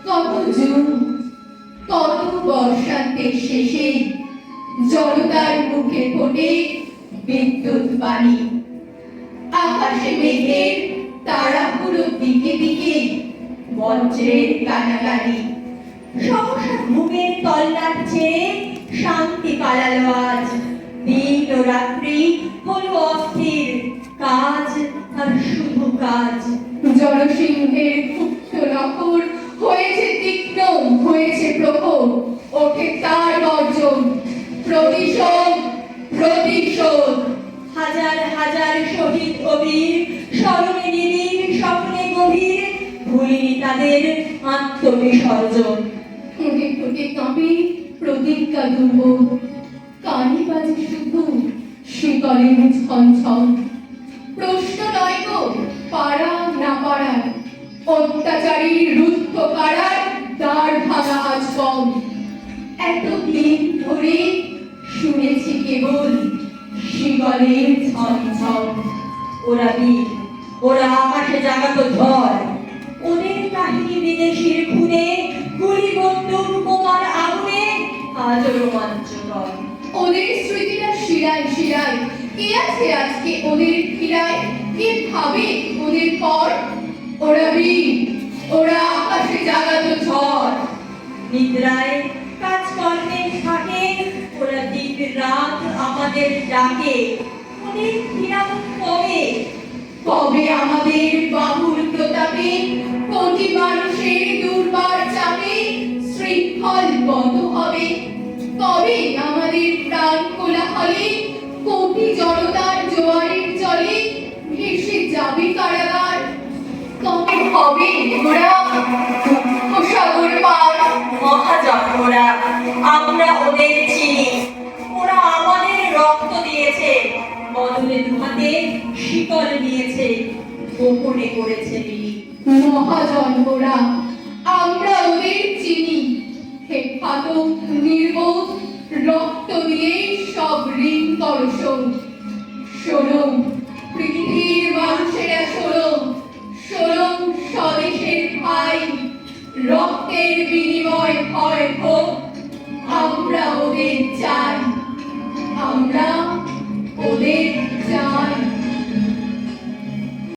কত জুন, কত বর্ষান্তের শেষে জনতার মুখে ফোটে বিদ্যুৎ বাণী। আকাশে মেঘের তারাগুলো দিকে দিকে বজ্রের কানাকানি। সহসা ঘুমের তল্লাট ছেড়ে শান্তি পালালো আজ। দিন ও রাত্রি হলো অস্থির, কাজ আর শুধু কাজ। জনসিংহের ক্ষুব্ধ নখর হয়েছে তীক্ষ্ণ, হয়েছে প্রখর। ওঠে তার গর্জন, প্রতিশোধ, প্রতিশোধ। হাজার হাজার শহীদ কবির স্মরণে নিবিড়, স্বপ্নে গভীর, ভুলিনি তাদের আত্মবিসর্জন। ঠোঁটে ঠোঁটে কাঁপে প্রতিজ্ঞা দুর্বোধ, কানে বাজে শুধু শিকলের ঝনঝন। প্রশ্ন নয় গো পাড়া না পাড়ার, অত্যাচারী রুদ্ধ পাড়ার দ্বার ভাঙা আজ কম। এতদিন ধরে শুনেছি কেবল শিকলের ঝনঝন। ওরা বীর, ওরা আকাশে জাগাতো ঝড়। ওদের কাহিনী বিদেশির খুনে, গুলি বন্দুক বোমার আগুনে আজও রোমাঞ্চকর। ওদের স্মৃতিটা শিরায় শিরায়, কে আছে আজকে ওদের ফিরায়? কে ভাবে ওদের পর? ওরা বীর, ওরা আকাশে জাগাতো ঝড়। নিদ্রায় কাজকর্মে থাকে, ওরা দিন রাত আমাদের ডাকে। ওদের ফিরাবো কবে? কবে আমাদের বাহুর প্রতাপে, কোটি মানুষের দুর্বার চাপে শৃঙ্খল বন্ধ হবে? কবে আমাদের প্রাণ কোলাহলে, কোটি জনতার জোয়ারের জলে ভেসে যাবে কারাগার? কবে হবে ওরা দুঃখ সাগর পার? মহাজন ওরা, আমরা ওদের চিনি। ওরা আমাদের রক্ত দিয়েছে, বদলে দুহাতে শিকল নিয়েছে, গোপনে করেছে বিলি। মহাজন ওরা, আমরা ওদের চিনি। হে ঘাতক নির্বোধ, রক্ত দিয়ে সব ঋণ করো শোধ। শোনো পৃথিবীর মানুষেরা, শোনো, শোনো স্বদেশের ভাই। রক্তের বিনিময় হয় হোক, আমরা ওদের চাই, আমরা ওদের